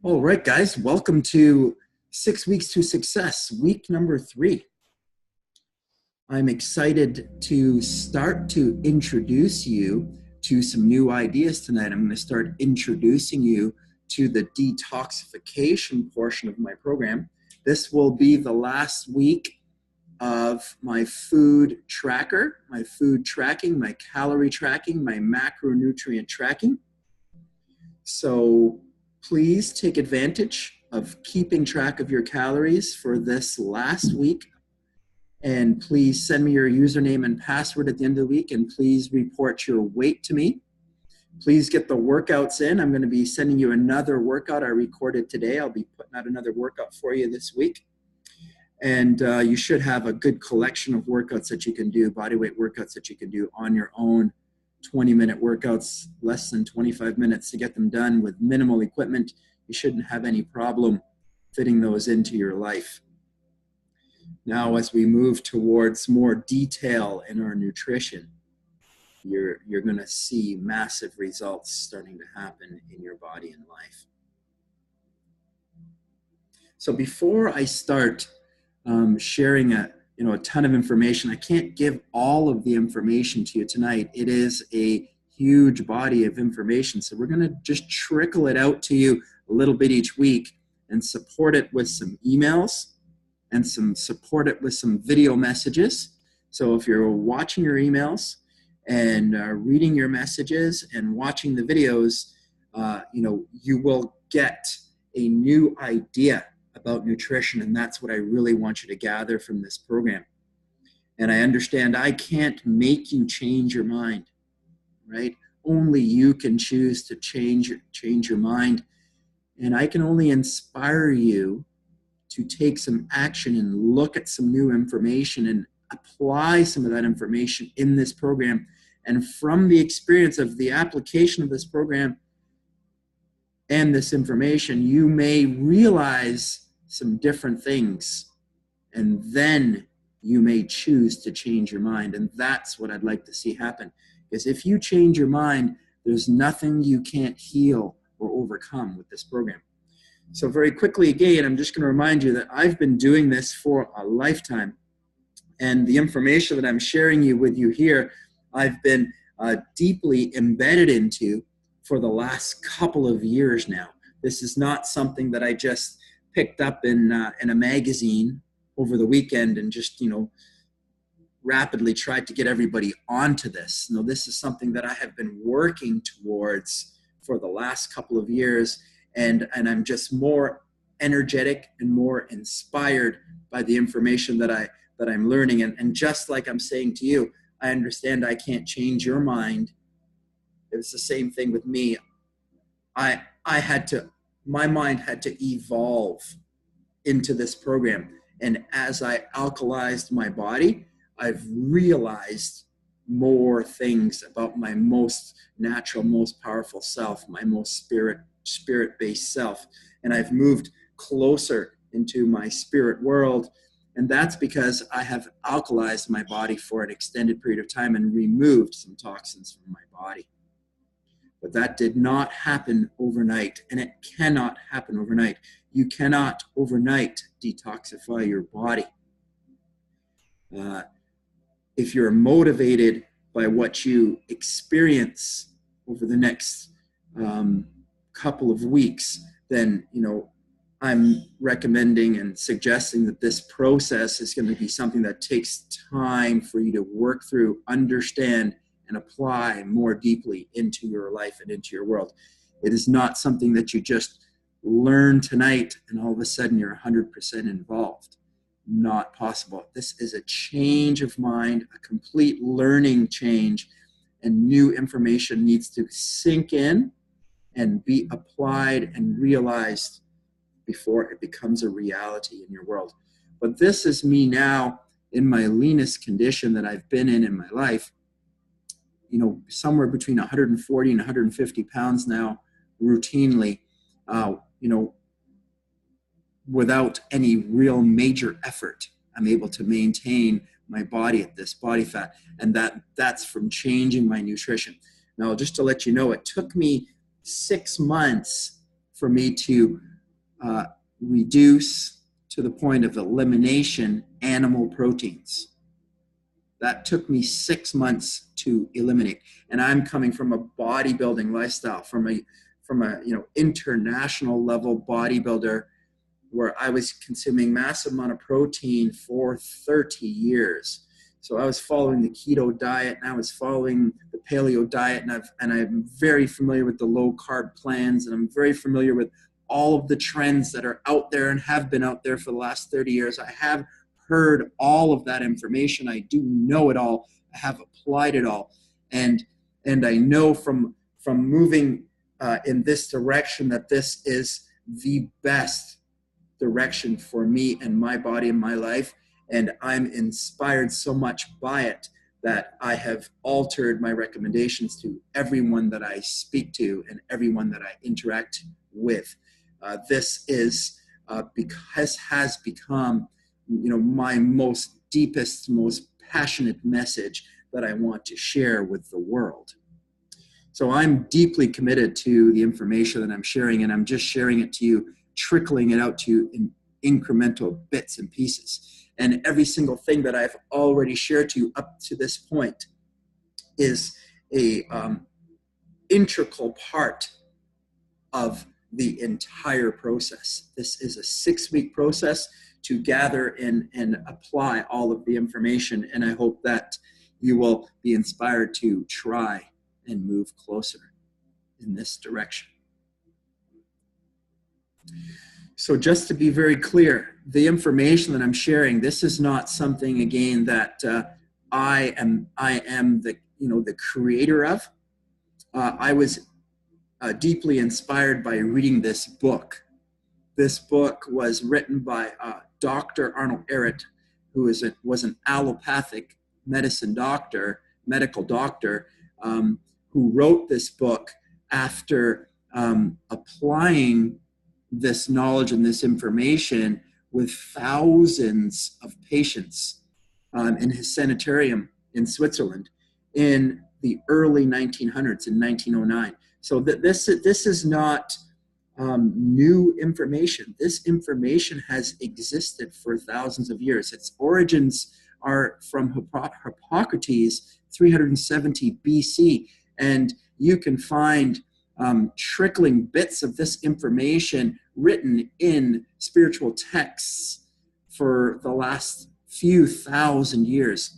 All right, guys, welcome to 6 Weeks to Success, week number 3. I'm excited to start to introduce you to some new ideas tonight. I'm going to start introducing you to the detoxification portion of my program. This will be the last week of my food tracker, my food tracking, my calorie tracking, my macronutrient tracking. So please take advantage of keeping track of your calories for this last week. And please send me your username and password at the end of the week. And please report your weight to me. Please get the workouts in. I'm going to be sending you another workout I recorded today. I'll be putting out another workout for you this week. And you should have a good collection of workouts that you can do, bodyweight workouts that you can do on your own. 20-minute workouts, less than 25 minutes to get them done with minimal equipment. You shouldn't have any problem fitting those into your life. Now, as we move towards more detail in our nutrition, you're going to see massive results starting to happen in your body and life. So before I start sharing a ton of information, I can't give all of the information to you tonight. It is a huge body of information. So we're going to just trickle it out to you a little bit each week and support it with some emails and support it with some video messages. So if you're watching your emails and reading your messages and watching the videos, you will get a new idea about nutrition, and that's what I really want you to gather from this program. And I understand I can't make you change your mind, right? Only you can choose to change your mind, and I can only inspire you to take some action and look at some new information and apply some of that information in this program. And from the experience of the application of this program and this information, you may realize some different things, and then you may choose to change your mind. And that's what I'd like to see happen, because if you change your mind, there's nothing you can't heal or overcome with this program. So very quickly, again, I'm just going to remind you that I've been doing this for a lifetime, and the information that I'm sharing with you here, I've been deeply embedded into for the last couple of years now. This is not something that I just picked up in a magazine over the weekend and just, rapidly tried to get everybody onto this. No, this is something that I have been working towards for the last couple of years, and I'm just more energetic and more inspired by the information that I'm learning. And just like I'm saying to you, I understand I can't change your mind. It's the same thing with me. My mind had to evolve into this program. And as I alkalized my body, I've realized more things about my most natural, most powerful self, my most spirit-based self. And I've moved closer into my spirit world. And that's because I have alkalized my body for an extended period of time and removed some toxins from my body. But that did not happen overnight, and it cannot happen overnight. You cannot overnight detoxify your body. If you're motivated by what you experience over the next couple of weeks, then, I'm recommending and suggesting that this process is going to be something that takes time for you to work through, understand, and apply more deeply into your life and into your world. It is not something that you just learn tonight and all of a sudden you're 100% involved. Not possible. This is a change of mind, a complete learning change, and new information needs to sink in and be applied and realized before it becomes a reality in your world. But this is me now in my leanest condition that I've been in my life, somewhere between 140 and 150 pounds now, routinely, without any real major effort. I'm able to maintain my body at this body fat, and that's from changing my nutrition. Now, just to let you know, it took me 6 months for me to reduce to the point of elimination animal proteins. That took me 6 months to eliminate. And I'm coming from a bodybuilding lifestyle, from a international level bodybuilder, where I was consuming massive amount of protein for 30 years. So I was following the keto diet, and I was following the paleo diet, and I'm very familiar with the low carb plans, and I'm very familiar with all of the trends that are out there and have been out there for the last 30 years. I have heard all of that information. I do know it all. I have applied it all. And I know from moving in this direction that this is the best direction for me and my body and my life. And I'm inspired so much by it that I have altered my recommendations to everyone that I speak to and everyone that I interact with. This has become my most deepest, most passionate message that I want to share with the world. So I'm deeply committed to the information that I'm sharing, and I'm just sharing it to you, trickling it out to you in incremental bits and pieces. And every single thing that I've already shared to you up to this point is a integral part of the entire process. This is a 6-week process to gather and apply all of the information. And I hope that you will be inspired to try and move closer in this direction. So just to be very clear, the information that I'm sharing, this is not something, again, that I am the creator of. I was deeply inspired by reading this book. This book was written by Dr. Arnold Ehret, who was an allopathic medical doctor, who wrote this book after applying this knowledge and this information with thousands of patients in his sanitarium in Switzerland in the early 1900s, in 1909. So this is not new information. This information has existed for thousands of years. Its origins are from Hippocrates, 370 BC, and you can find trickling bits of this information written in spiritual texts for the last few thousand years.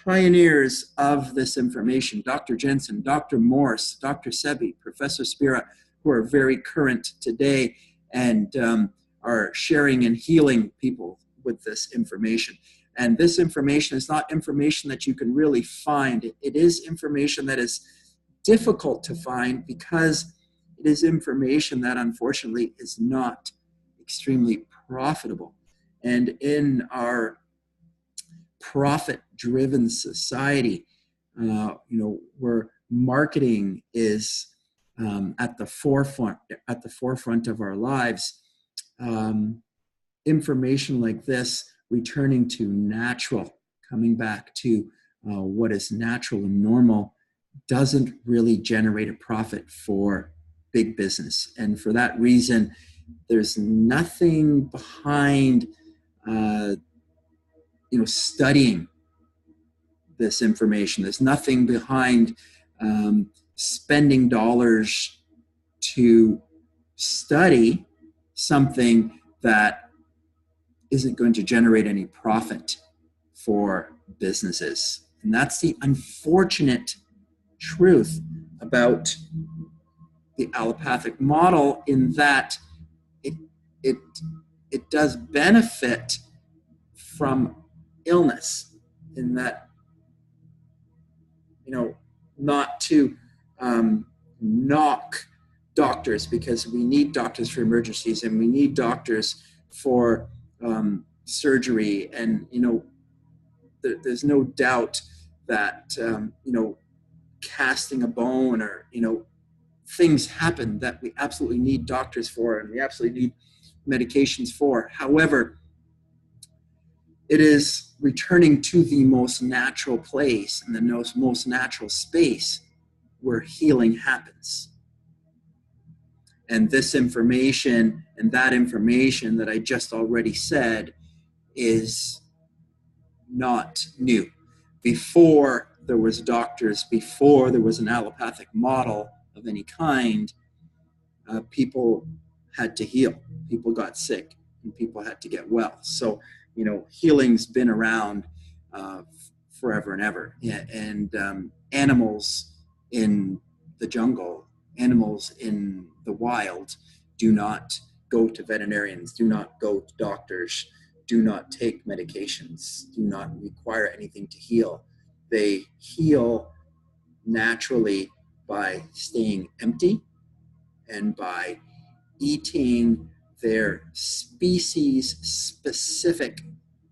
Pioneers of this information, Dr. Jensen, Dr. Morse, Dr. Sebi, Professor Spira, who are very current today and are sharing and healing people with this information. And this information is not information that you can really find. It is information that is difficult to find because it is information that unfortunately is not extremely profitable. And in our profit-driven society, where marketing is at the forefront of our lives, information like this, returning to natural, coming back to what is natural and normal, doesn't really generate a profit for big business. And for that reason, there's nothing behind studying this information. There's nothing behind spending dollars to study something that isn't going to generate any profit for businesses. And that's the unfortunate truth about the allopathic model, in that it does benefit from illness, in that, not to knock doctors, because we need doctors for emergencies and we need doctors for surgery, and there's no doubt that casting a bone or things happen that we absolutely need doctors for, and we absolutely need medications for. However, it is returning to the most natural place and the most natural space where healing happens. And this information and that information that I just already said is not new. Before there was doctors, before there was an allopathic model of any kind, people had to heal. People got sick and people had to get well. So, healing's been around forever and ever. Yeah, and animals in the jungle, animals in the wild do not go to veterinarians, do not go to doctors, do not take medications, do not require anything to heal. They heal naturally by staying empty and by eating their species specific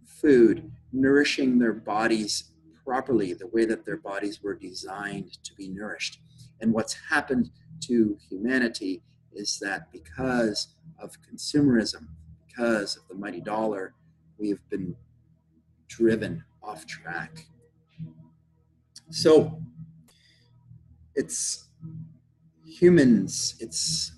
food, nourishing their bodies properly, the way that their bodies were designed to be nourished. And what's happened to humanity is that because of consumerism, because of the mighty dollar, we have been driven off track. So it's humans, it's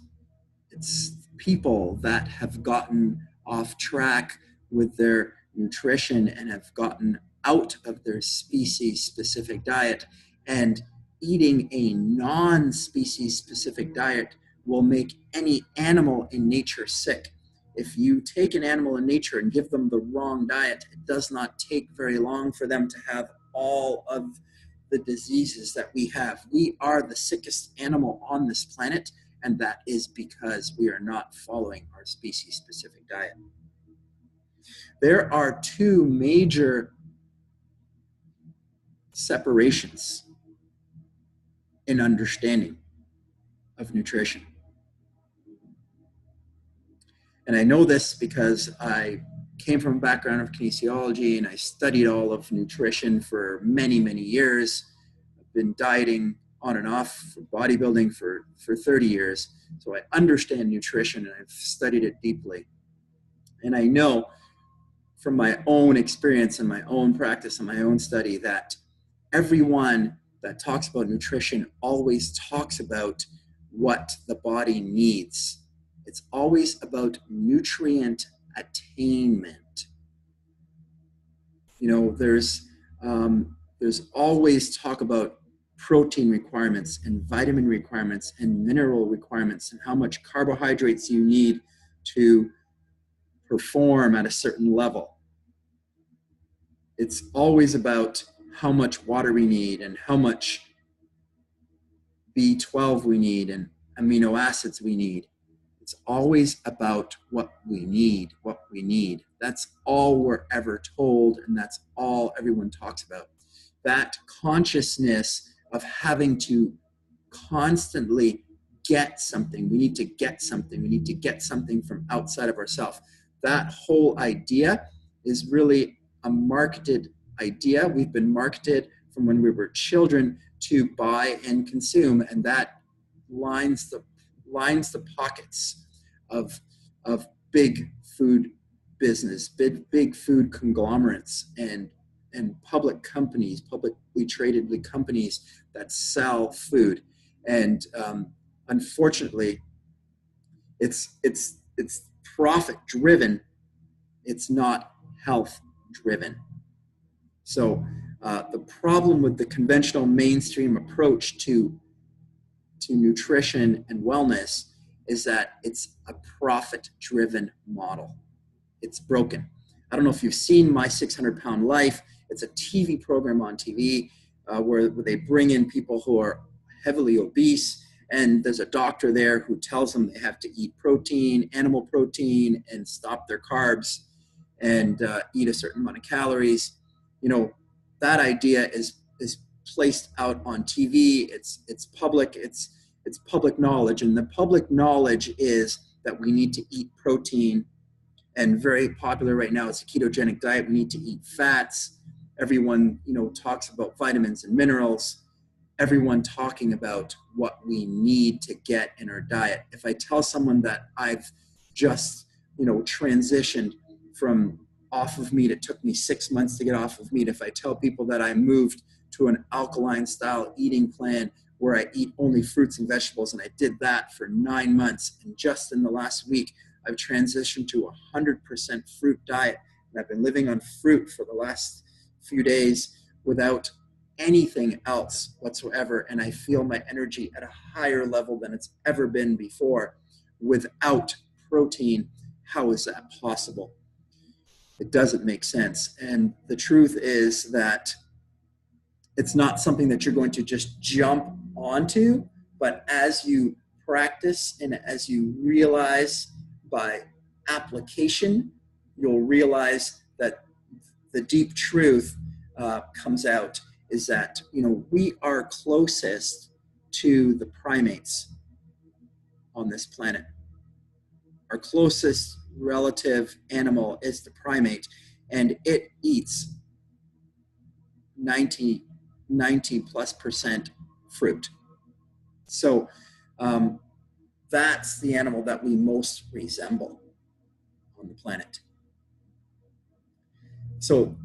people that have gotten off track with their nutrition and have gotten out of their species specific diet, and eating a non-species specific diet will make any animal in nature sick. If you take an animal in nature and give them the wrong diet, it does not take very long for them to have all of the diseases that we have. We are the sickest animal on this planet, and that is because we are not following our species-specific diet. There are two major separations in understanding of nutrition. And I know this because I came from a background of kinesiology and I studied all of nutrition for many, many years. I've been dieting on and off for bodybuilding for 30 years. So I understand nutrition and I've studied it deeply. And I know from my own experience and my own practice and my own study that everyone that talks about nutrition always talks about what the body needs. It's always about nutrient attainment. There's always talk about protein requirements and vitamin requirements and mineral requirements and how much carbohydrates you need to perform at a certain level. It's always about how much water we need and how much B12 we need and amino acids we need. It's always about what we need. That's all we're ever told, and that's all everyone talks about. That consciousness of having to constantly get something. We need to get something. We need to get something from outside of ourselves. That whole idea is really a marketed idea. We've been marketed from when we were children to buy and consume, and that lines the pockets of big food business, big food conglomerates and public companies, publicly traded companies that sell food. And unfortunately, it's profit driven. It's not health driven. So the problem with the conventional mainstream approach to nutrition and wellness is that it's a profit-driven model. It's broken. I don't know if you've seen My 600-Pound Life. It's a TV program on TV where they bring in people who are heavily obese, and there's a doctor there who tells them they have to eat protein, animal protein, and stop their carbs and eat a certain amount of calories. That idea is placed out on TV. It's public. It's public knowledge, and the public knowledge is that we need to eat protein. And very popular right now is a ketogenic diet. We need to eat fats. Everyone, talks about vitamins and minerals. Everyone talking about what we need to get in our diet. If I tell someone that I've just, transitioned from off of meat, it took me 6 months to get off of meat. If I tell people that I moved to an alkaline style eating plan where I eat only fruits and vegetables. And I did that for 9 months. And just in the last week, I've transitioned to a 100% fruit diet. And I've been living on fruit for the last few days without anything else whatsoever. And I feel my energy at a higher level than it's ever been before without protein. How is that possible? It doesn't make sense. And the truth is that it's not something that you're going to just jump onto, but as you practice and as you realize by application, you'll realize that the deep truth comes out is that, we are closest to the primates on this planet. Our closest relative animal is the primate, and it eats 90 plus % fruit. So that's the animal that we most resemble on the planet. So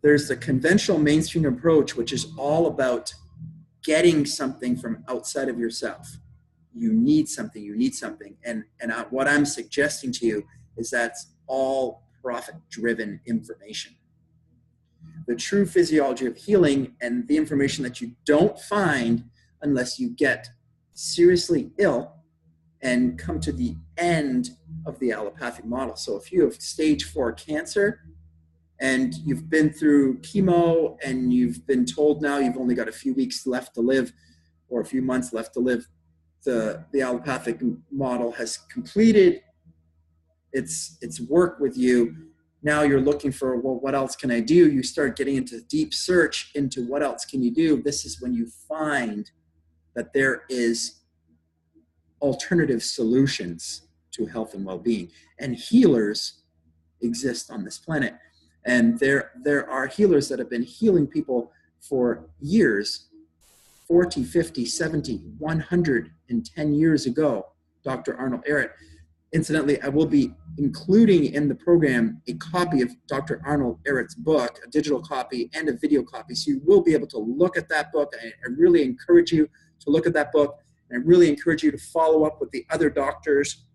there's the conventional mainstream approach, which is all about getting something from outside of yourself. You need something. And what I'm suggesting to you is that's all profit-driven information. The true physiology of healing and the information that you don't find unless you get seriously ill and come to the end of the allopathic model. So if you have stage 4 cancer and you've been through chemo and you've been told now you've only got a few weeks left to live or a few months left to live, the allopathic model has completed its work with you. Now you're looking for, well, what else can I do? You start getting into deep search into what else can you do. This is when you find that there is alternative solutions to health and well-being. And healers exist on this planet. And there are healers that have been healing people for years, 40, 50, 70, 110 years ago. Dr. Arnold Ehret. Incidentally, I will be including in the program a copy of Dr. Arnold Ehret's book, a digital copy and a video copy. So you will be able to look at that book. I really encourage you to look at that book. And I really encourage you to follow up with the other doctors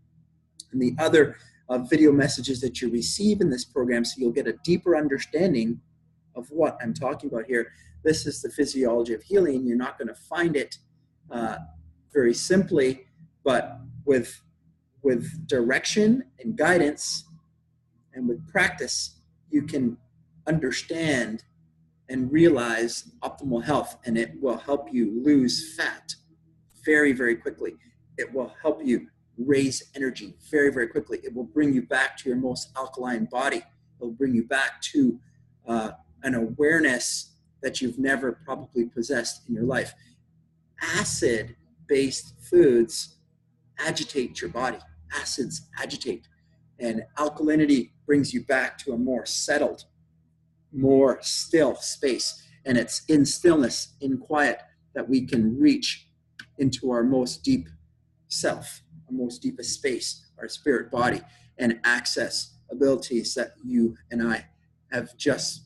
and the other video messages that you receive in this program so you'll get a deeper understanding of what I'm talking about here. This is the physiology of healing. You're not going to find it very simply, but with direction and guidance and with practice, you can understand and realize optimal health, and it will help you lose fat very, very quickly. It will help you raise energy very, very quickly. It will bring you back to your most alkaline body. It will bring you back to an awareness that you've never probably possessed in your life. Acid-based foods agitate your body. Acids agitate, and alkalinity brings you back to a more settled, more still space. And it's in stillness, in quiet, that we can reach into our most deep self, our most deepest space, our spirit body, and access abilities that you and I have just,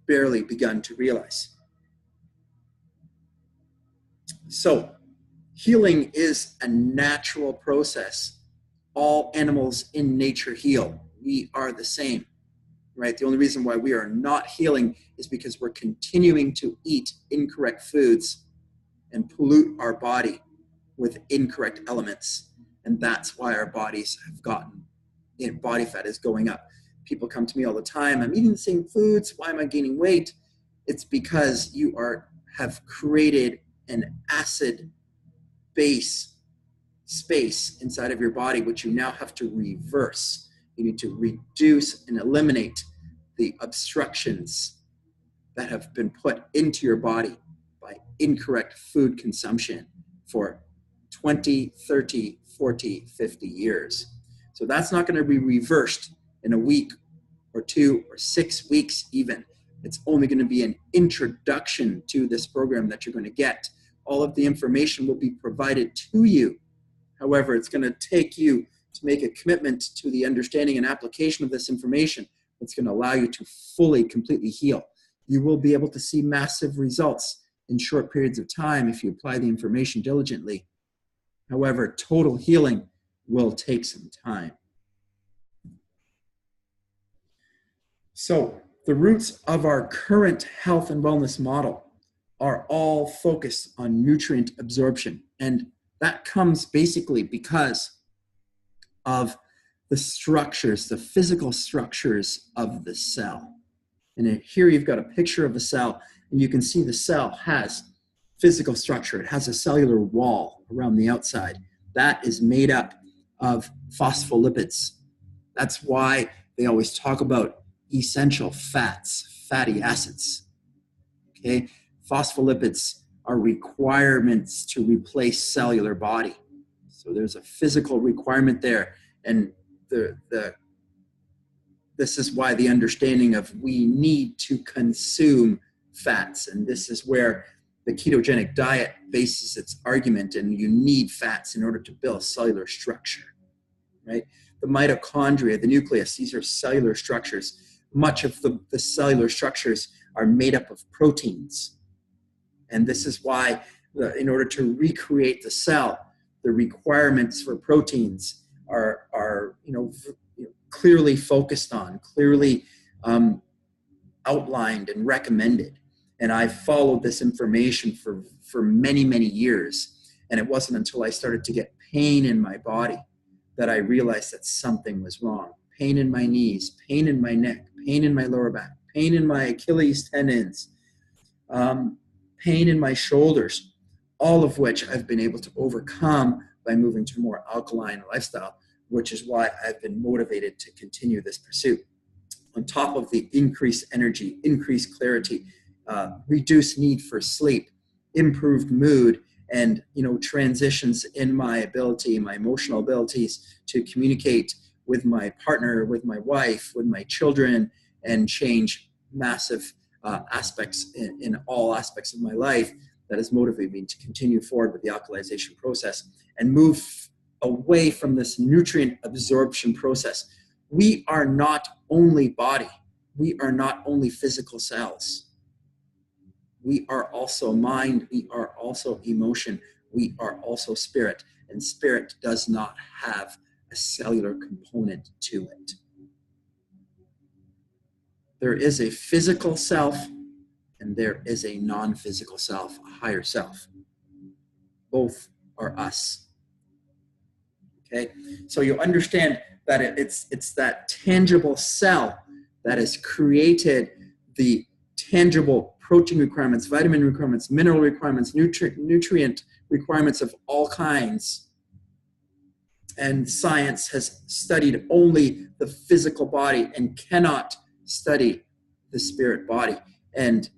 barely begun to realize. So, healing is a natural process. All animals in nature heal. We are the same, right? The only reason why we are not healing is because we're continuing to eat incorrect foods and pollute our body with incorrect elements. And that's why our bodies have body fat is going up. People come to me all the time, I'm eating the same foods, why am I gaining weight? It's because you have created an acid base space inside of your body, which you now have to reverse. You need to reduce and eliminate the obstructions that have been put into your body by incorrect food consumption for 20, 30, 40, 50 years. So that's not going to be reversed in a week or 2 or 6 weeks even. It's only going to be an introduction to this program that you're going to get. All of the information will be provided to you. However, it's going to take you to make a commitment to the understanding and application of this information that's going to allow you to fully, completely heal. You will be able to see massive results in short periods of time if you apply the information diligently. However, total healing will take some time. So the roots of our current health and wellness model are all focused on nutrient absorption. And that comes basically because of the structures, the physical structures of the cell. And here you've got a picture of a cell, and you can see the cell has physical structure. It has a cellular wall around the outside. That is made up of phospholipids. That's why they always talk about essential fats, fatty acids. Okay? Phospholipids are requirements to replace cellular body. So there's a physical requirement there. And this is why the understanding of we need to consume fats. And this is where the ketogenic diet bases its argument, and you need fats in order to build cellular structure, right? The mitochondria, the nucleus, these are cellular structures. Much of the cellular structures are made up of proteins. And this is why, in order to recreate the cell, the requirements for proteins are clearly focused on, clearly outlined and recommended. And I followed this information for many, many years. And it wasn't until I started to get pain in my body that I realized that something was wrong. Pain in my knees, pain in my neck, pain in my lower back, pain in my Achilles tendons, pain in my shoulders, all of which I've been able to overcome by moving to a more alkaline lifestyle, which is why I've been motivated to continue this pursuit. On top of the increased energy, increased clarity, reduced need for sleep, improved mood, and transitions in my ability, my emotional abilities to communicate with my partner, with my wife, with my children, and change massive aspects in all aspects of my life. That has motivated me to continue forward with the alkalization process and move away from this nutrient absorption process. We are not only body. We are not only physical cells. We are also mind. We are also emotion. We are also spirit. And spirit does not have a cellular component to it. There is a physical self and there is a non-physical self, a higher self. Both are us. Okay, so you understand that it's that tangible cell that has created the tangible protein requirements, vitamin requirements, mineral requirements, nutrient requirements of all kinds. And science has studied only the physical body and cannot study the spirit body. And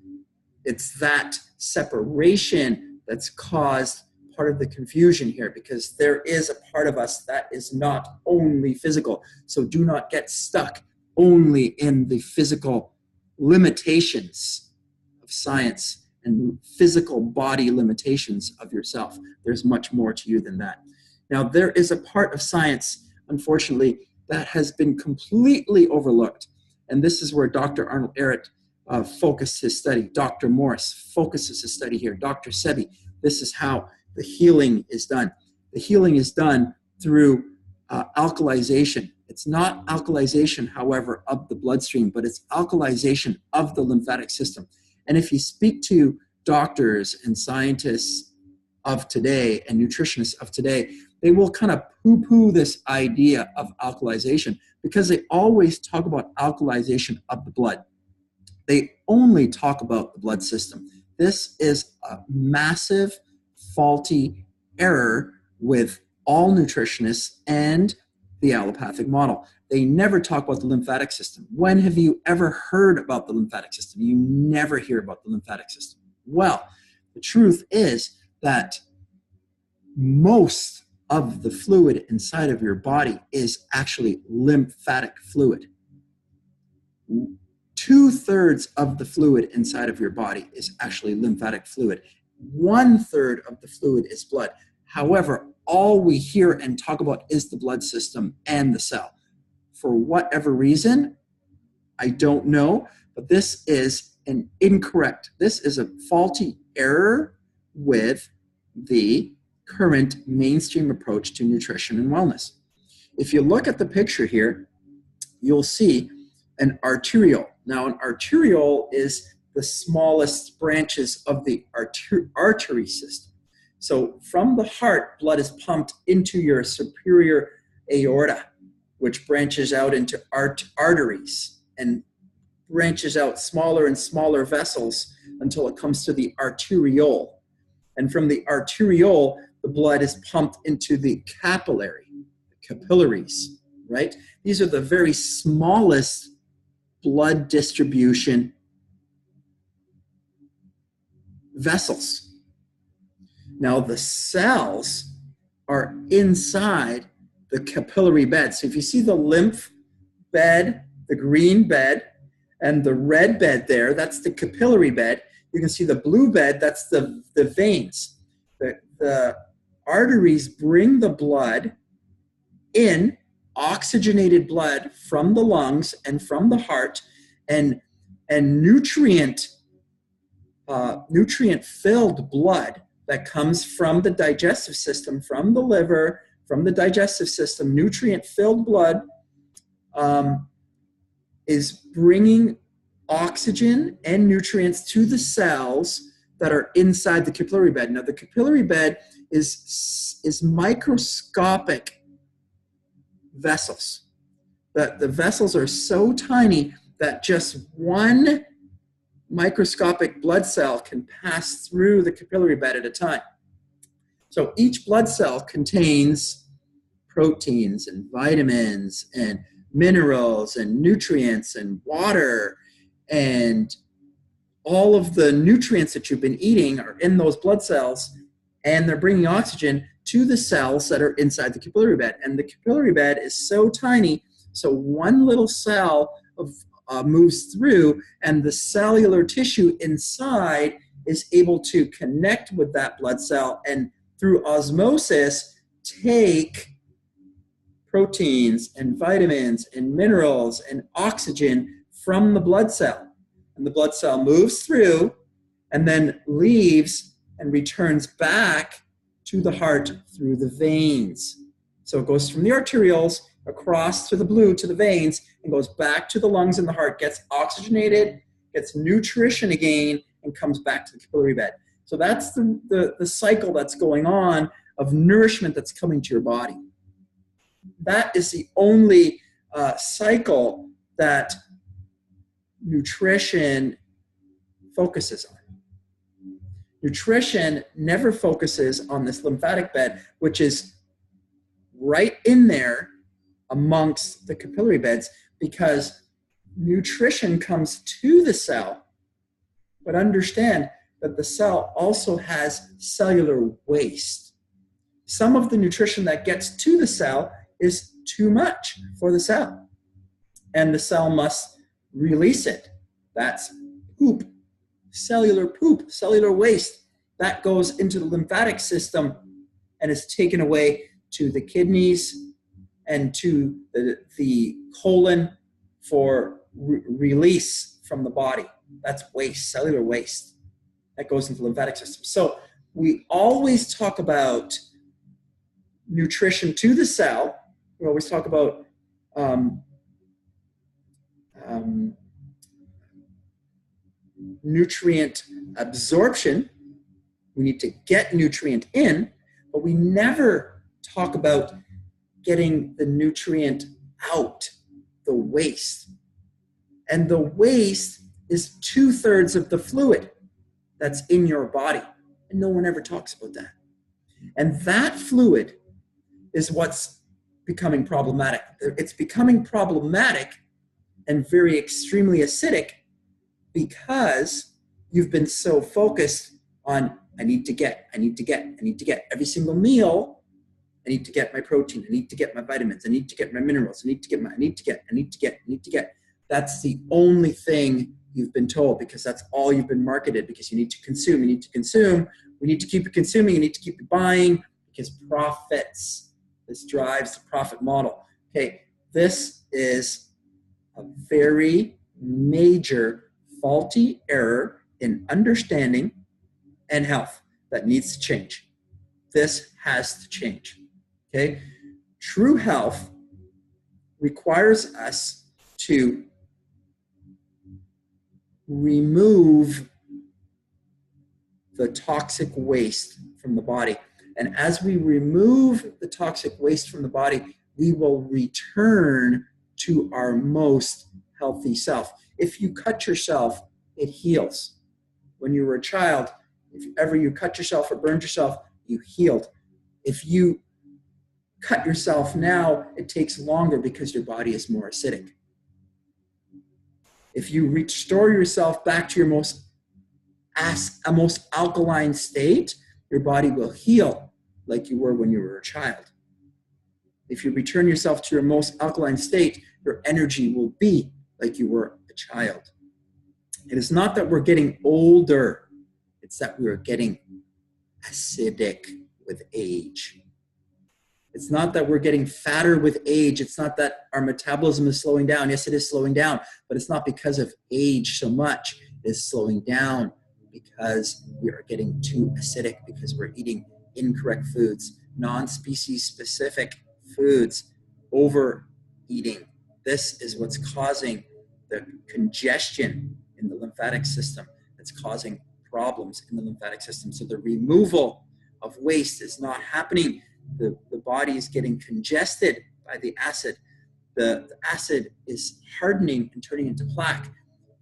it's that separation that's caused part of the confusion here, because there is a part of us that is not only physical. So do not get stuck only in the physical limitations of science and physical body limitations of yourself. There's much more to you than that. Now, there is a part of science, unfortunately, that has been completely overlooked. And this is where Dr. Arnold Ehret focused his study. Dr. Morris focuses his study here. Dr. Sebi, this is how the healing is done. The healing is done through alkalization. It's not alkalization, however, of the bloodstream, but it's alkalization of the lymphatic system. And if you speak to doctors and scientists of today and nutritionists of today, they will kind of poo-poo this idea of alkalization because they always talk about alkalization of the blood. They only talk about the blood system. This is a massive faulty error with all nutritionists and the allopathic model. They never talk about the lymphatic system. When have you ever heard about the lymphatic system? You never hear about the lymphatic system. Well, the truth is that most of the fluid inside of your body is actually lymphatic fluid. 2/3 of the fluid inside of your body is actually lymphatic fluid. 1/3 of the fluid is blood. However, all we hear and talk about is the blood system and the cell. For whatever reason, I don't know, but this is an incorrect, this is a faulty error with the current mainstream approach to nutrition and wellness. If you look at the picture here, you'll see an arteriole. Now, an arteriole is the smallest branches of the artery system. So from the heart, blood is pumped into your superior aorta, which branches out into arteries and branches out smaller and smaller vessels until it comes to the arteriole. And from the arteriole, the blood is pumped into the capillaries, right? These are the very smallest blood distribution vessels. Now, the cells are inside the capillary bed. So if you see the lymph bed, the green bed, and the red bed there, that's the capillary bed. You can see the blue bed, that's the veins. The arteries bring the blood in, oxygenated blood from the lungs and from the heart, and nutrient-filled blood that comes from the digestive system, from the liver, from the digestive system, nutrient-filled blood is bringing oxygen and nutrients to the cells that are inside the capillary bed. Now, the capillary bed is microscopic vessels. The vessels are so tiny that just one microscopic blood cell can pass through the capillary bed at a time. So each blood cell contains proteins and vitamins and minerals and nutrients and water, and all of the nutrients that you've been eating are in those blood cells, and they're bringing oxygen to the cells that are inside the capillary bed. And the capillary bed is so tiny, so one little cell moves through, and the cellular tissue inside is able to connect with that blood cell and through osmosis take proteins and vitamins and minerals and oxygen from the blood cell. And the blood cell moves through and then leaves and returns back to the heart through the veins. So it goes from the arterioles across to the blue to the veins and goes back to the lungs and the heart, gets oxygenated, gets nutrition again, and comes back to the capillary bed. So that's the cycle that's going on of nourishment that's coming to your body. That is the only cycle that nutrition focuses on. Nutrition never focuses on this lymphatic bed, which is right in there amongst the capillary beds, because nutrition comes to the cell, but understand that the cell also has cellular waste. Some of the nutrition that gets to the cell is too much for the cell, and the cell must release it. That's poop, cellular waste. That goes into the lymphatic system and is taken away to the kidneys and to the colon for release from the body. That's waste, cellular waste. That goes into the lymphatic system. So we always talk about nutrition to the cell. We always talk about nutrient absorption. We need to get nutrient in, but we never talk about getting the nutrient out, the waste. And the waste is 2/3 of the fluid that's in your body. And no one ever talks about that. And that fluid is what's becoming problematic. It's becoming problematic and very extremely acidic because you've been so focused on, I need to get. Every single meal, I need to get my protein, I need to get my vitamins, I need to get my minerals, I need to get. That's the only thing you've been told, because that's all you've been marketed, because you need to consume. We need to keep it consuming, you need to keep it buying, because profits. This drives the profit model. Okay, this is a very major faulty error in understanding and health that needs to change. This has to change. Okay? True health requires us to remove the toxic waste from the body. And as we remove the toxic waste from the body, we will return to our most healthy self. If you cut yourself, it heals. When you were a child, if ever you cut yourself or burned yourself, you healed. If you cut yourself now, it takes longer because your body is more acidic. If you restore yourself back to your most alkaline state, your body will heal like you were when you were a child. If you return yourself to your most alkaline state, your energy will be like you were a child. It is not that we're getting older, it's that we are getting acidic with age. It's not that we're getting fatter with age. It's not that our metabolism is slowing down. Yes, it is slowing down, but it's not because of age so much. It is slowing down because we are getting too acidic, because we're eating incorrect foods, non-species specific foods, overeating. This is what's causing the congestion in the lymphatic system. It's causing problems in the lymphatic system. So the removal of waste is not happening. The body is getting congested by the acid. The acid is hardening and turning into plaque.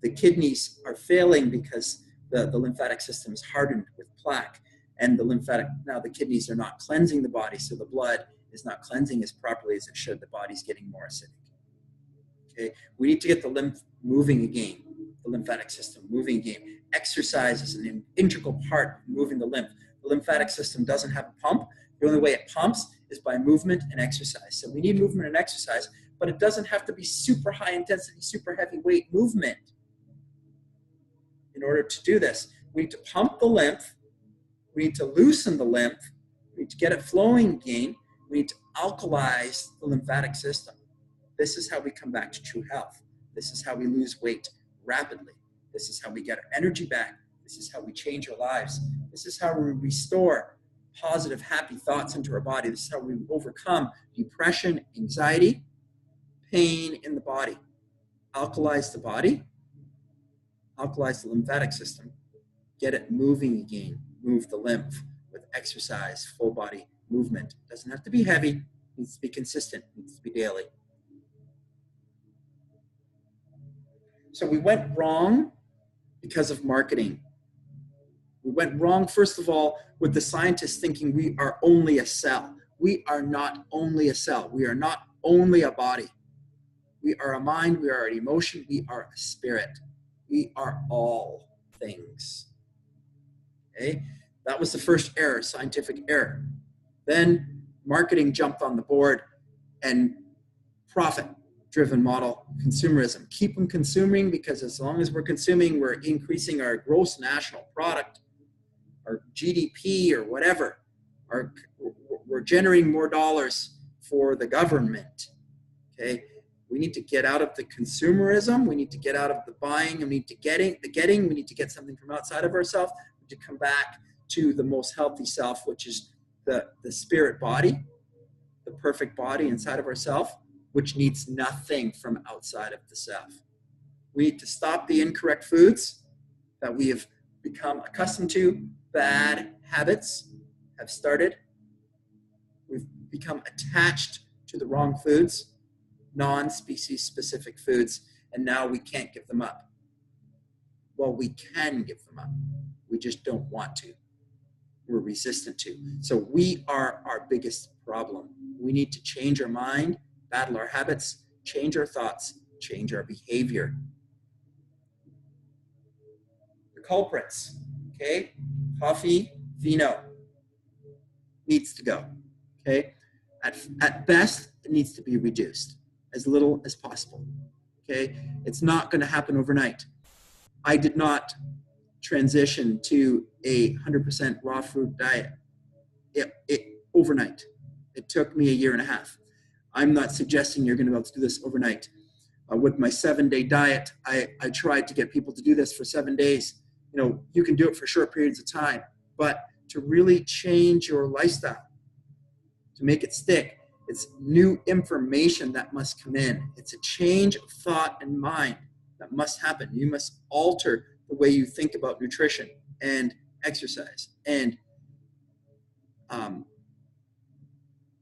The kidneys are failing because the lymphatic system is hardened with plaque. And now the kidneys are not cleansing the body, so the blood is not cleansing as properly as it should. The body's getting more acidic. Okay, we need to get the lymph moving again, the lymphatic system moving again. Exercise is an integral part of moving the lymph. The lymphatic system doesn't have a pump. The only way it pumps is by movement and exercise. So we need movement and exercise, but it doesn't have to be super high intensity, super heavy weight movement. In order to do this, we need to pump the lymph. We need to loosen the lymph. We need to get it flowing again. We need to alkalize the lymphatic system. This is how we come back to true health. This is how we lose weight rapidly. This is how we get our energy back. This is how we change our lives. This is how we restore positive, happy thoughts into our body. This is how we overcome depression, anxiety, pain in the body. Alkalize the body, alkalize the lymphatic system, get it moving again. Move the lymph with exercise, full body movement. It doesn't have to be heavy, it needs to be consistent, it needs to be daily. So we went wrong because of marketing. We went wrong, first of all, with the scientists thinking we are only a cell. We are not only a cell. We are not only a body. We are a mind, we are an emotion, we are a spirit. We are all things. Okay? That was the first error, scientific error. Then marketing jumped on the board and profit-driven model, consumerism. Keep them consuming, because as long as we're consuming, we're increasing our gross national product, our GDP or whatever. We're generating more dollars for the government. Okay? We need to get out of the consumerism. We need to get out of the buying. We need to we need to get something from outside of ourselves to come back to the most healthy self, which is the spirit body, the perfect body inside of ourselves, which needs nothing from outside of the self. We need to stop the incorrect foods that we have become accustomed to. Bad habits have started. We've become attached to the wrong foods, non-species specific foods, and now we can't give them up. Well, we can give them up. We just don't want to. We're resistant to. So we are our biggest problem. We need to change our mind, battle our habits, change our thoughts, change our behavior. The culprits, okay? Coffee, vino, needs to go, okay? At best, it needs to be reduced as little as possible, okay? It's not going to happen overnight. I did not transition to a 100% raw fruit diet overnight. It took me a year and a half. I'm not suggesting you're going to be able to do this overnight. With my 7-day diet, I tried to get people to do this for 7 days. You know, you can do it for short periods of time. but to really change your lifestyle, to make it stick. It's new information that must come in. It's a change of thought and mind that must happen. You must alter the way you think about nutrition and exercise and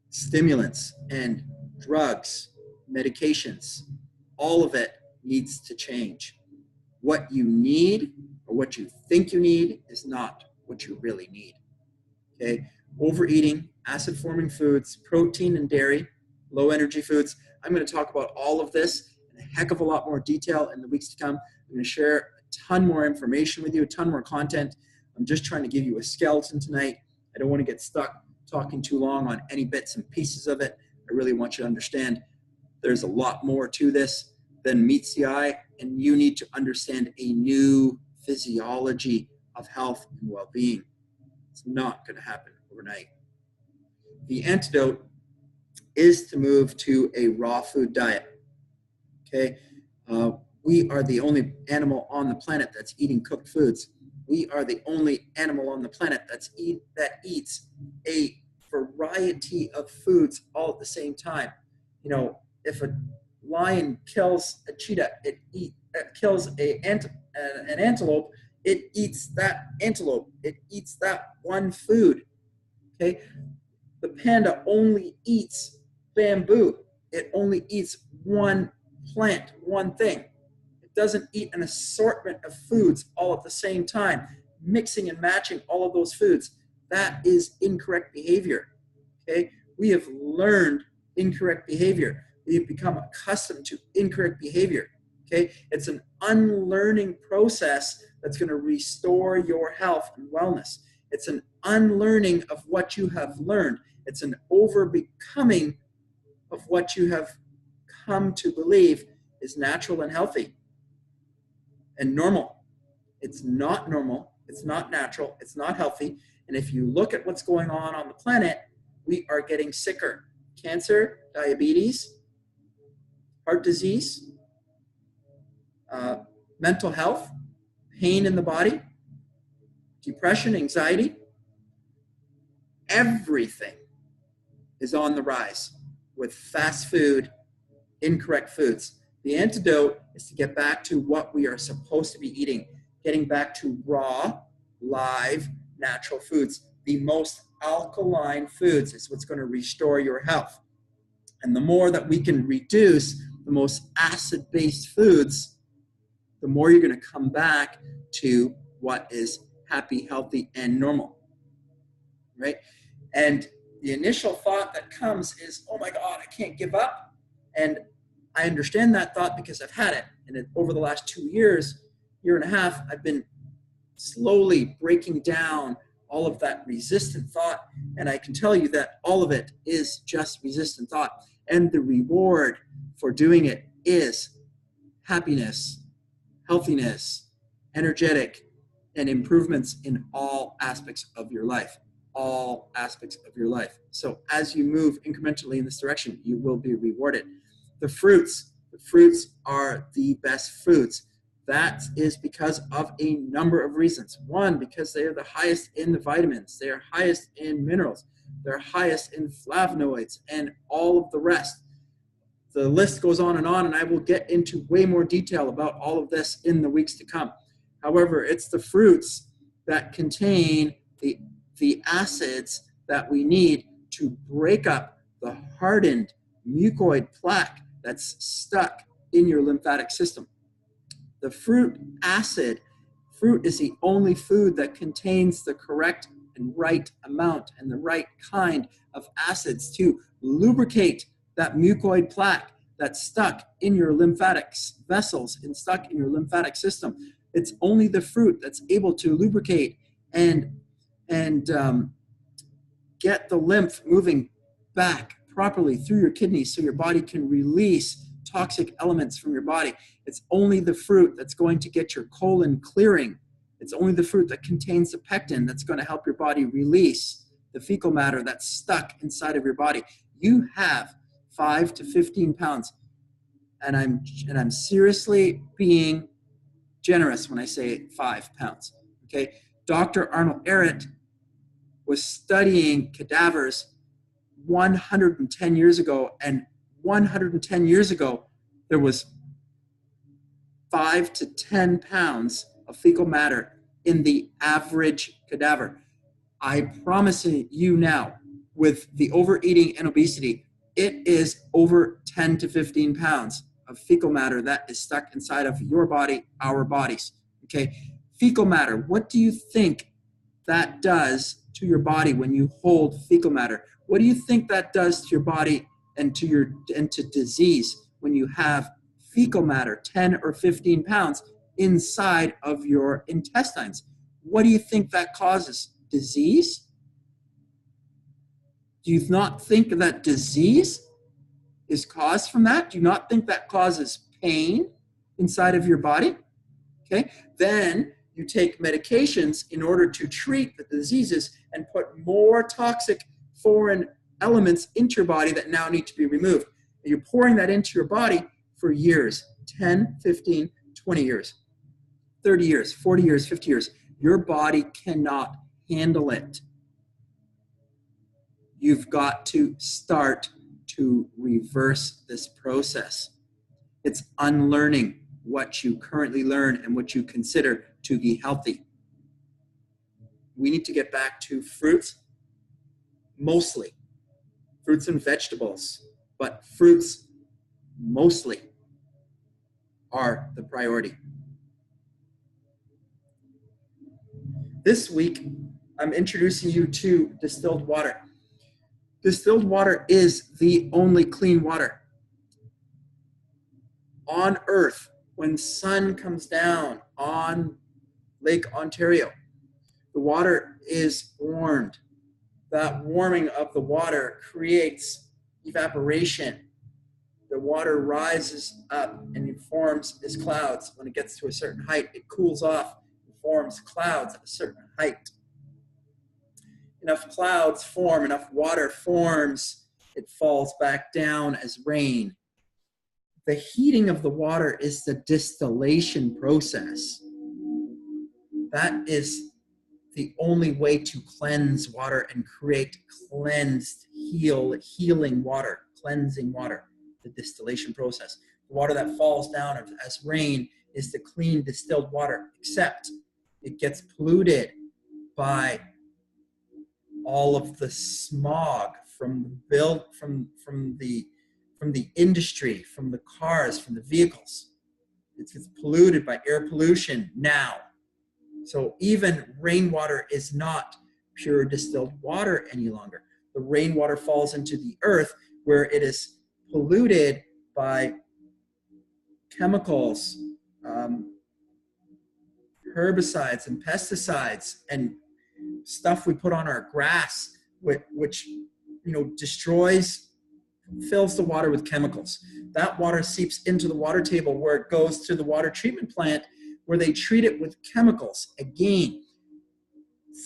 stimulants and drugs, medications. All of it needs to change. What you need or what you think you need is not what you really need. Okay? Overeating, acid-forming foods, protein and dairy, low-energy foods. I'm going to talk about all of this in a heck of a lot more detail in the weeks to come. I'm going to share a ton more information with you, a ton more content. I'm just trying to give you a skeleton tonight. I don't want to get stuck talking too long on any bits and pieces of it. I really want you to understand there's a lot more to this than meets the eye, and you need to understand a new physiology of health and well-being. It's not going to happen overnight. The antidote is to move to a raw food diet. Okay, we are the only animal on the planet that's eating cooked foods. We are the only animal on the planet that eats a variety of foods all at the same time. You know, if a lion kills a cheetah, it kills an antelope, it eats that antelope. It eats that one food. Okay, the panda only eats bamboo. It only eats one plant, one thing. It doesn't eat an assortment of foods all at the same time, mixing and matching all of those foods. That is incorrect behavior. Okay, we have learned incorrect behavior. We've become accustomed to incorrect behavior. Okay, it's an unlearning process that's going to restore your health and wellness. It's an unlearning of what you have learned. It's an overbecoming of what you have come to believe is natural and healthy and normal. It's not normal. It's not natural. It's not healthy. And if you look at what's going on the planet, we are getting sicker. Cancer, diabetes, heart disease, mental health, pain in the body, depression, anxiety, everything is on the rise with fast food, incorrect foods. The antidote is to get back to what we are supposed to be eating, getting back to raw, live, natural foods. The most alkaline foods is what's going to restore your health. And the more that we can reduce the most acid-based foods, the more you're going to come back to what is happy, healthy, and normal, right? And the initial thought that comes is, oh my God, I can't give up. And I understand that thought because I've had it. And over the last 2 years, year and a half, I've been slowly breaking down all of that resistant thought. And I can tell you that all of it is just resistant thought. And the reward for doing it is happiness, healthiness, energetic, and improvements in all aspects of your life. All aspects of your life. So as you move incrementally in this direction, you will be rewarded. The fruits are the best foods. That is because of a number of reasons. One, because they are the highest in the vitamins. They are highest in minerals. They're highest in flavonoids and all of the rest. The list goes on, and I will get into way more detail about all of this in the weeks to come. However, it's the fruits that contain the acids that we need to break up the hardened mucoid plaque that's stuck in your lymphatic system. The fruit is the only food that contains the correct and right amount and the right kind of acids to lubricate that mucoid plaque that's stuck in your lymphatic vessels and stuck in your lymphatic system. It's only the fruit that's able to lubricate and get the lymph moving back properly through your kidneys so your body can release toxic elements from your body. It's only the fruit that's going to get your colon clearing. It's only the fruit that contains the pectin that's going to help your body release the fecal matter that's stuck inside of your body. You have 5 to 15 pounds, and I'm seriously being generous when I say 5 pounds. Okay, Dr. Arnold Ehret was studying cadavers 110 years ago, and 110 years ago, there was 5 to 10 pounds of fecal matter in the average cadaver. I promise you now, with the overeating and obesity, it is over 10 to 15 pounds of fecal matter that is stuck inside of your body, our bodies. Okay, fecal matter. What do you think that does to your body when you hold fecal matter? What do you think that does to your body and to disease when you have fecal matter, 10 or 15 pounds inside of your intestines? What do you think that causes? Disease? Do you not think that disease is caused from that? Do you not think that causes pain inside of your body? Okay, then you take medications in order to treat the diseases and put more toxic foreign elements into your body that now need to be removed. And you're pouring that into your body for years, 10, 15, 20 years, 30 years, 40 years, 50 years. Your body cannot handle it. You've got to start to reverse this process. It's unlearning what you currently learn and what you consider to be healthy. We need to get back to fruits, mostly. Fruits and vegetables, but fruits mostly are the priority. This week, I'm introducing you to distilled water. Distilled water is the only clean water on Earth. When sun comes down on Lake Ontario, the water is warmed. That warming of the water creates evaporation. The water rises up and it forms as clouds. When it gets to a certain height, it cools off and forms clouds at a certain height. Enough clouds form, enough water forms, it falls back down as rain. The heating of the water is the distillation process. That is the only way to cleanse water and create cleansed, healing water, cleansing water, the distillation process. The water that falls down as rain is the clean distilled water, except it gets polluted by all of the smog from the industry, from the cars, from the vehicles. It gets polluted by air pollution now. So even rainwater is not pure distilled water any longer. The rainwater falls into the earth where it is polluted by chemicals, herbicides and pesticides and stuff we put on our grass, which destroys, fills the water with chemicals. That water seeps into the water table where it goes to the water treatment plant where they treat it with chemicals. Again,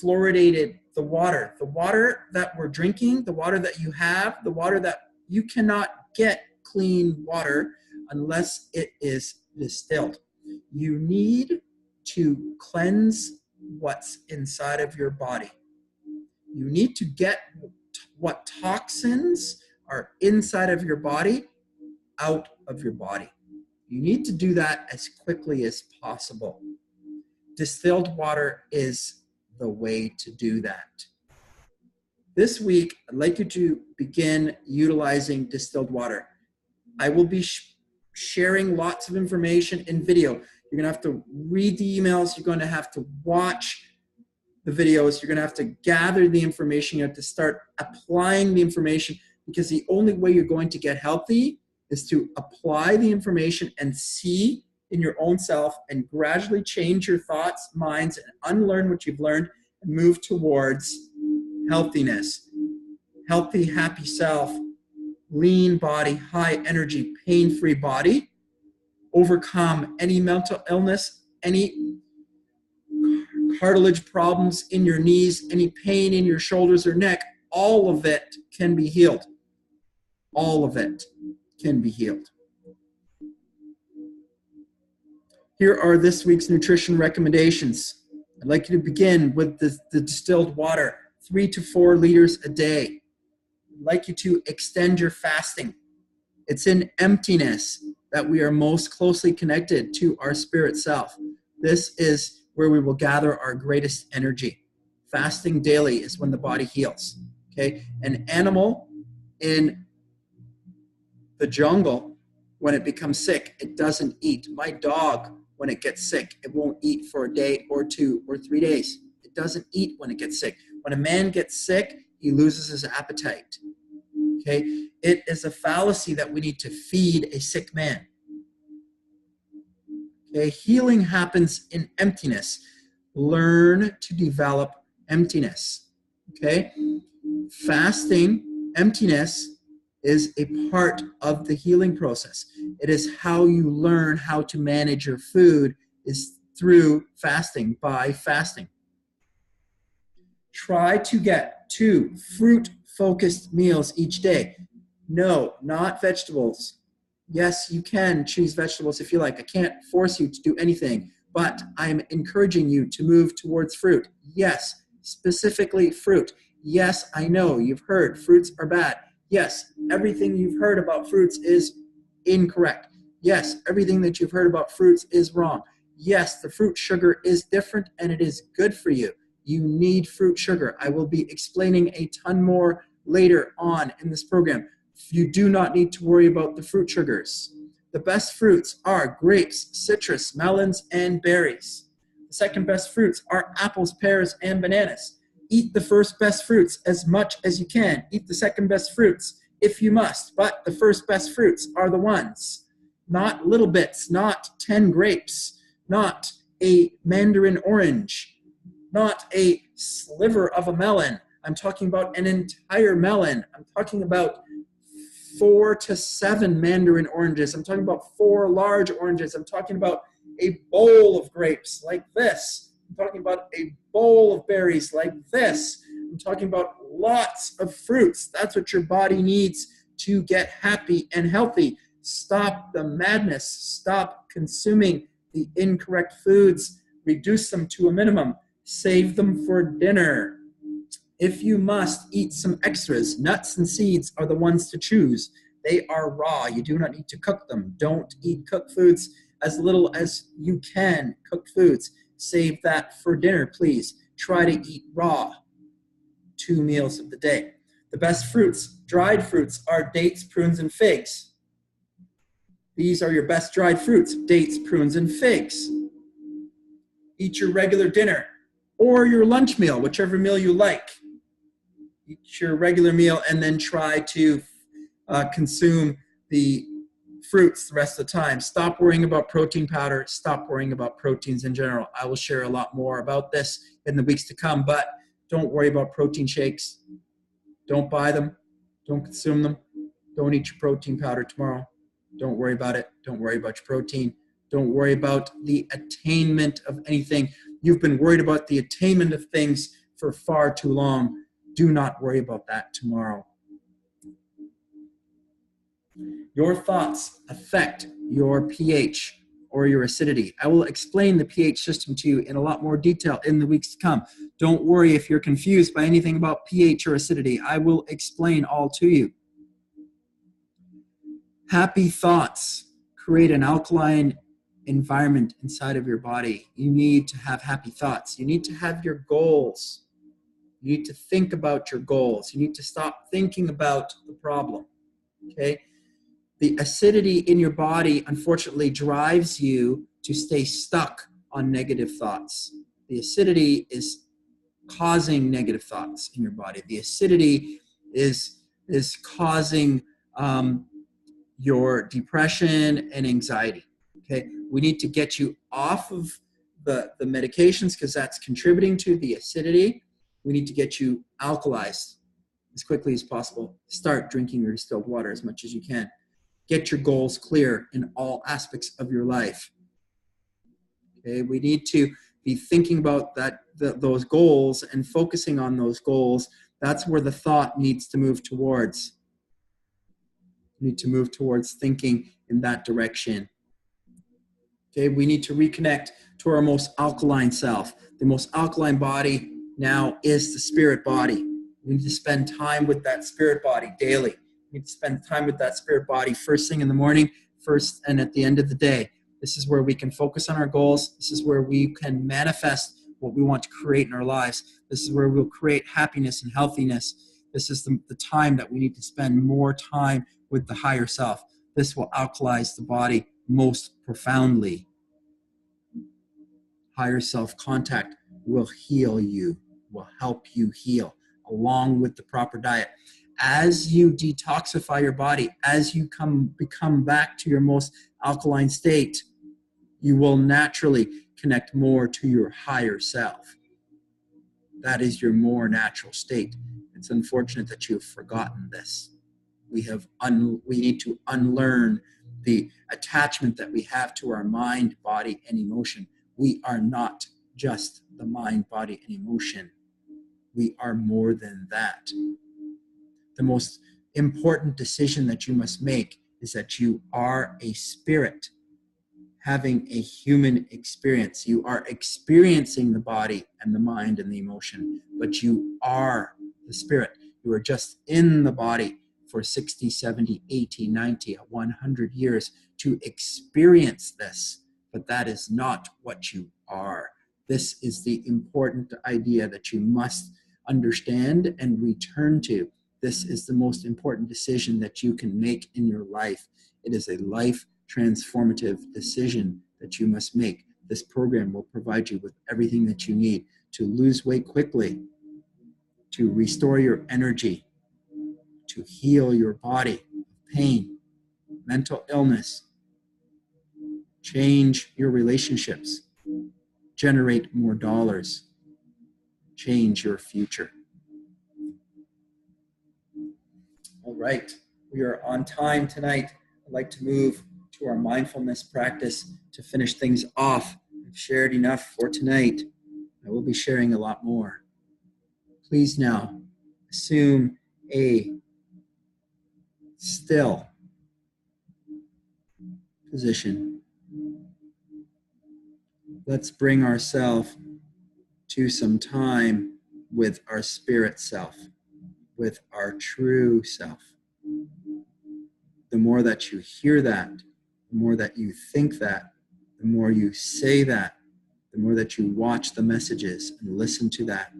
fluoridated the water. The water that we're drinking, the water that you have, the water that you cannot get clean water unless it is distilled. You need to cleanse what's inside of your body. You need to get what toxins are inside of your body out of your body. You need to do that as quickly as possible. Distilled water is the way to do that. This week, I'd like you to begin utilizing distilled water. I will be sharing lots of information in video. You're going to have to read the emails. You're going to have to watch the videos. You're going to have to gather the information. You have to start applying the information, because the only way you're going to get healthy is to apply the information and see in your own self and gradually change your thoughts, minds, and unlearn what you've learned and move towards healthiness. Healthy, happy self, lean body, high energy, pain-free body, overcome any mental illness, any cartilage problems in your knees, any pain in your shoulders or neck. All of it can be healed. All of it can be healed. Here are this week's nutrition recommendations. I'd like you to begin with the distilled water. 3 to 4 liters a day. I'd like you to extend your fasting. It's in emptiness that we are most closely connected to our spirit self. This is where we will gather our greatest energy. Fasting daily is when the body heals. Okay? An animal in the jungle, when it becomes sick, it doesn't eat. My dog, when it gets sick, it won't eat for a day or 2 or 3 days. It doesn't eat when it gets sick. When a man gets sick, he loses his appetite. Okay? It is a fallacy that we need to feed a sick man. Okay? Healing happens in emptiness. Learn to develop emptiness. Okay? Fasting, emptiness, is a part of the healing process. It is how you learn how to manage your food is through fasting, by fasting. Try to get 2 fruit-focused meals each day. No, not vegetables. Yes, you can choose vegetables if you like. I can't force you to do anything, but I'm encouraging you to move towards fruit. Yes, specifically fruit. Yes, I know you've heard fruits are bad. Yes, everything you've heard about fruits is incorrect. Yes, everything that you've heard about fruits is wrong. Yes, the fruit sugar is different and it is good for you. You need fruit sugar. I will be explaining a ton more later on in this program. You do not need to worry about the fruit sugars. The best fruits are grapes, citrus, melons, and berries. The second best fruits are apples, pears, and bananas. Eat the first best fruits as much as you can. Eat the second best fruits if you must, but the first best fruits are the ones. Not little bits, not 10 grapes, not a mandarin orange, not a sliver of a melon. I'm talking about an entire melon. I'm talking about 4 to 7 mandarin oranges. I'm talking about 4 large oranges. I'm talking about a bowl of grapes like this. I'm talking about a bowl of berries like this. I'm talking about lots of fruits. That's what your body needs to get happy and healthy. Stop the madness. Stop consuming the incorrect foods. Reduce them to a minimum. Save them for dinner. If you must, eat some extras. Nuts and seeds are the ones to choose. They are raw. You do not need to cook them. Don't eat cooked foods. As little as you can, cooked foods. Save that for dinner, please. Try to eat raw 2 meals of the day. The best fruits, dried fruits, are dates, prunes, and figs. These are your best dried fruits, dates, prunes, and figs. Eat your regular dinner or your lunch meal, whichever meal you like. Eat your regular meal and then try to consume the fruits the rest of the time. Stop worrying about protein powder. Stop worrying about proteins in general. I will share a lot more about this in the weeks to come, but don't worry about protein shakes. Don't buy them. Don't consume them. Don't eat your protein powder tomorrow. Don't worry about it. Don't worry about your protein. Don't worry about the attainment of anything. You've been worried about the attainment of things for far too long. Do not worry about that tomorrow. Your thoughts affect your pH or your acidity. I will explain the pH system to you in a lot more detail in the weeks to come. Don't worry if you're confused by anything about pH or acidity. I will explain all to you. Happy thoughts create an alkaline environment inside of your body. You need to have happy thoughts. You need to have your goals. You need to think about your goals. You need to stop thinking about the problem. Okay? The acidity in your body, unfortunately, drives you to stay stuck on negative thoughts. The acidity is causing negative thoughts in your body. The acidity is causing your depression and anxiety. Okay, we need to get you off of the medications because that's contributing to the acidity. We need to get you alkalized as quickly as possible. Start drinking your distilled water as much as you can. Get your goals clear in all aspects of your life. Okay, we need to be thinking about those goals and focusing on those goals. That's where the thought needs to move towards. You need to move towards thinking in that direction. Okay, we need to reconnect to our most alkaline self. The most alkaline body now is the spirit body. We need to spend time with that spirit body daily. We need to spend time with that spirit body first thing in the morning, first and at the end of the day. This is where we can focus on our goals. This is where we can manifest what we want to create in our lives. This is where we'll create happiness and healthiness. This is the time that we need to spend more time with the higher self. This will alkalize the body most profoundly. Higher self contact will heal you, will help you heal, along with the proper diet. As you detoxify your body, as you become back to your most alkaline state, you will naturally connect more to your higher self. That is your more natural state. It's unfortunate that you've forgotten this. We need to unlearn the attachment that we have to our mind, body, and emotion. We are not just the mind, body, and emotion. We are more than that. The most important decision that you must make is that you are a spirit having a human experience. You are experiencing the body and the mind and the emotion, but you are the spirit. You are just in the body for 60, 70, 80, 90, 100 years to experience this, but that is not what you are. This is the important idea that you must understand and return to. This is the most important decision that you can make in your life. It is a life transformative decision that you must make. This program will provide you with everything that you need to lose weight quickly, to restore your energy, to heal your body, pain, mental illness, change your relationships, generate more dollars, change your future. All right, we are on time tonight. I'd like to move to our mindfulness practice to finish things off. I've shared enough for tonight. I will be sharing a lot more. Please now assume a still position. Let's bring ourselves to some time with our spirit self, with our true self. The more that you hear that, the more that you think that, the more you say that, the more that you watch the messages and listen to that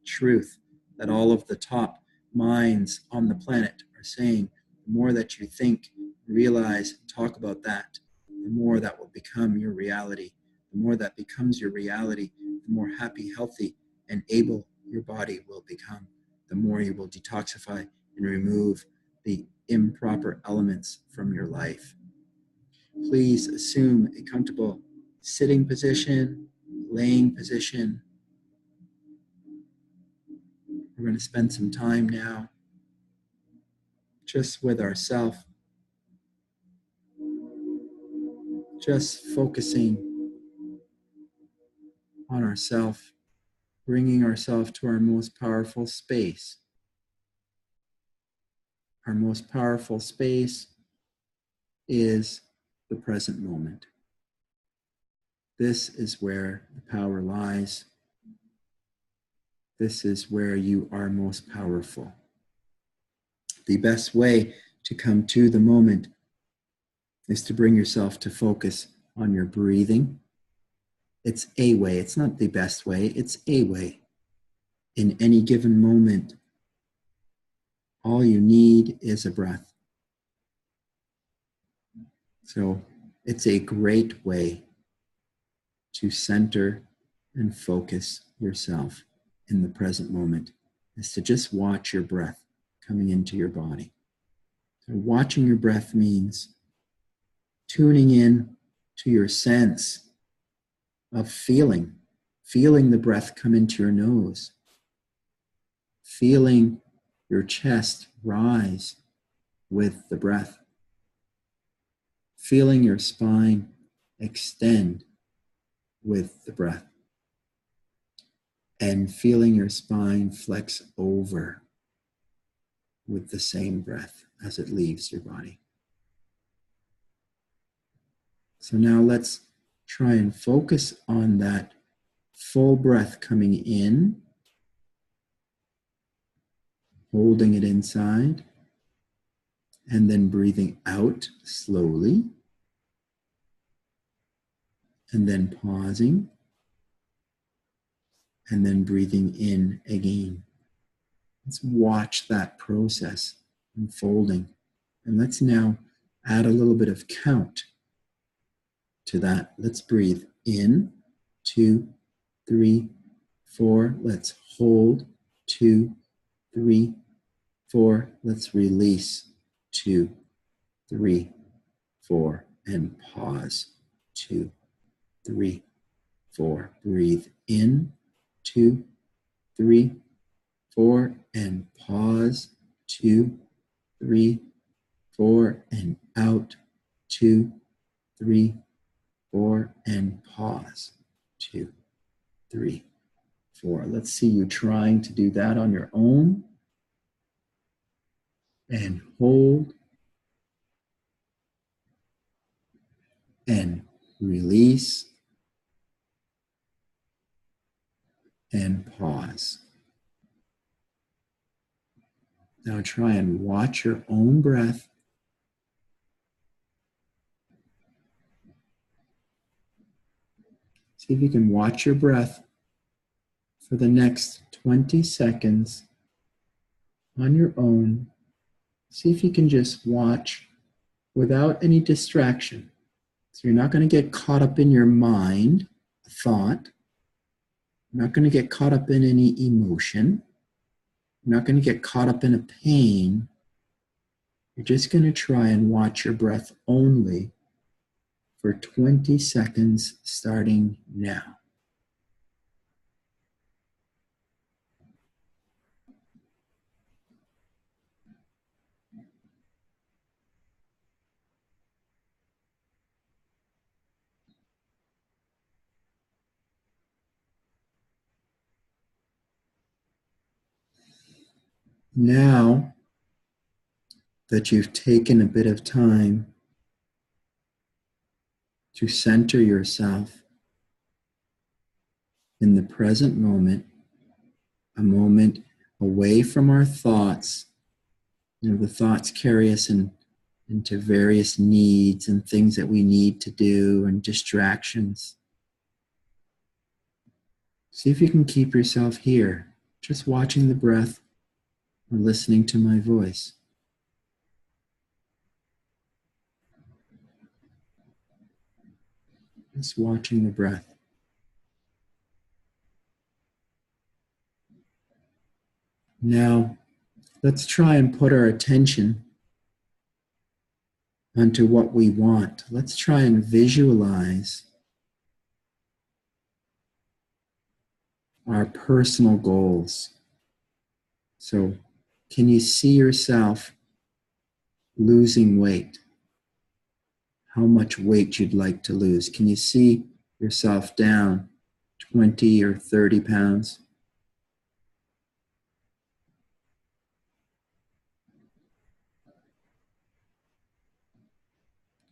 truth that all of the top minds on the planet are saying, the more that you think, realize, talk about that, the more that will become your reality. The more that becomes your reality, the more happy, healthy, and able your body will become. The more you will detoxify and remove the improper elements from your life. Please assume a comfortable sitting position, laying position. We're going to spend some time now just with ourselves, just focusing on ourselves, bringing ourselves to our most powerful space. Our most powerful space is the present moment. This is where the power lies. This is where you are most powerful. The best way to come to the moment is to bring yourself to focus on your breathing. It's a way. It's not the best way. It's a way. In any given moment, all you need is a breath. So it's a great way to center and focus yourself in the present moment, is to just watch your breath coming into your body. So watching your breath means tuning in to your sense of feeling the breath come into your nose, feeling your chest rise with the breath, feeling your spine extend with the breath, and feeling your spine flex over with the same breath as it leaves your body. So now let's try and focus on that full breath coming in holding it inside, and then breathing out slowly, and then pausing, and then breathing in again. Let's watch that process unfolding. And let's now add a little bit of count to that. Let's breathe in, 2, 3, 4. Let's hold, 2, 3, 4. Let's release, 2, 3, 4. And pause, 2, 3, 4. Breathe in, 2, 3, 4. And pause, 2, 3, 4. And out, 2, 3, 4. And pause, 2, 3, 4. Let's see you trying to do that on your own. And hold. And release. And pause. Now try and watch your own breath. See if you can watch your breath for the next 20 seconds on your own. See if you can just watch without any distraction. So you're not going to get caught up in your mind, a thought. You're not going to get caught up in any emotion. You're not going to get caught up in a pain. You're just going to try and watch your breath only for 20 seconds starting now. Now that you've taken a bit of time to center yourself in the present moment, a moment away from our thoughts. You know, the thoughts carry us into various needs and things that we need to do and distractions. See if you can keep yourself here, just watching the breath or listening to my voice. Just watching the breath. Now, let's try and put our attention onto what we want. Let's try and visualize our personal goals. So, can you see yourself losing weight? How much weight you'd like to lose? Can you see yourself down 20 or 30 pounds?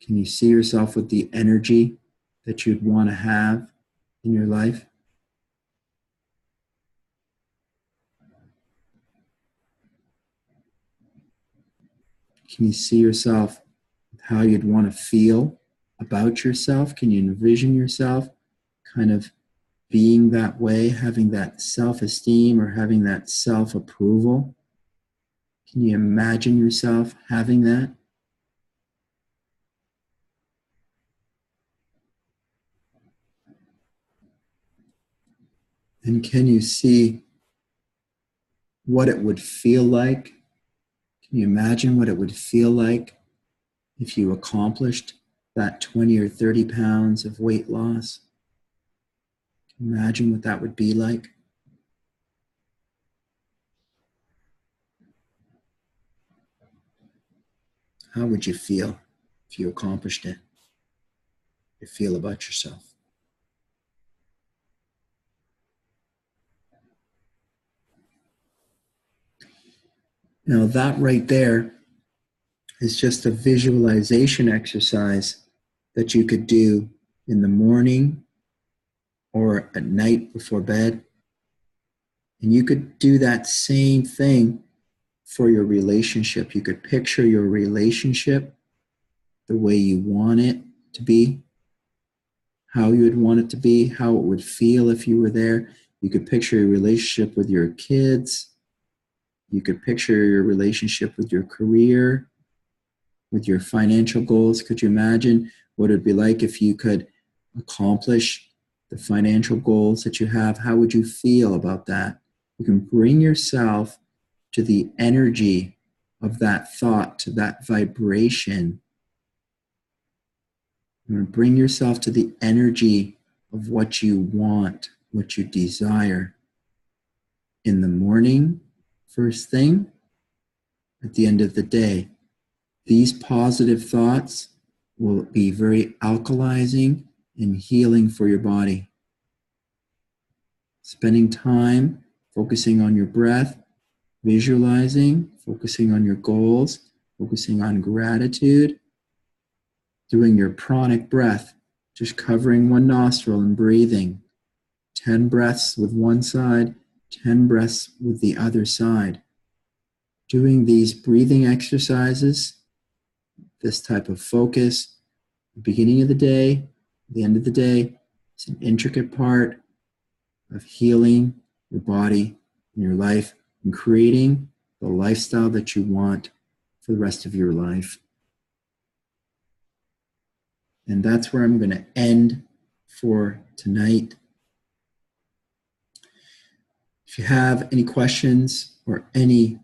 Can you see yourself with the energy that you'd want to have in your life? Can you see yourself with how you'd want to feel about yourself? Can you envision yourself kind of being that way, having that self-esteem or having that self-approval? Can you imagine yourself having that? And can you see what it would feel like? Can you imagine what it would feel like if you accomplished that 20 or 30 pounds of weight loss? Can you imagine what that would be like? How would you feel if you accomplished it? You feel about yourself? Now that right there is just a visualization exercise that you could do in the morning or at night before bed. And you could do that same thing for your relationship. You could picture your relationship the way you want it to be, how you would want it to be, how it would feel if you were there. You could picture your relationship with your kids. You could picture your relationship with your career, with your financial goals. Could you imagine what it would be like if you could accomplish the financial goals that you have? How would you feel about that? You can bring yourself to the energy of that thought, to that vibration. You're going to bring yourself to the energy of what you want, what you desire. In the morning, first thing, at the end of the day. These positive thoughts will be very alkalizing and healing for your body. Spending time focusing on your breath, visualizing, focusing on your goals, focusing on gratitude, doing your pranic breath, just covering one nostril and breathing. 10 breaths with one side, 10 breaths with the other side. Doing these breathing exercises, this type of focus, the beginning of the day, the end of the day, is an intricate part of healing your body and your life and creating the lifestyle that you want for the rest of your life. And that's where I'm going to end for tonight. If you have any questions or any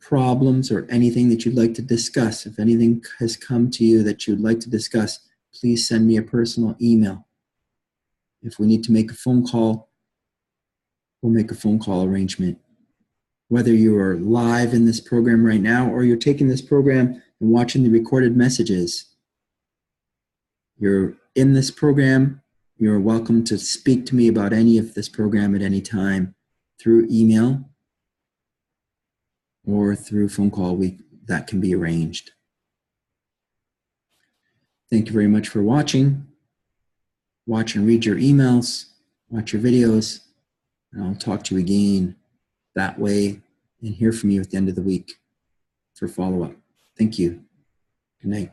problems or anything that you'd like to discuss, if anything has come to you that you'd like to discuss, please send me a personal email. If we need to make a phone call, we'll make a phone call arrangement. Whether you are live in this program right now or you're taking this program and watching the recorded messages, you're in this program, you're welcome to speak to me about any of this program at any time through email or through phone call. That can be arranged. Thank you very much for watching. Watch and read your emails, watch your videos, and I'll talk to you again that way and hear from you at the end of the week for follow-up. Thank you. Good night.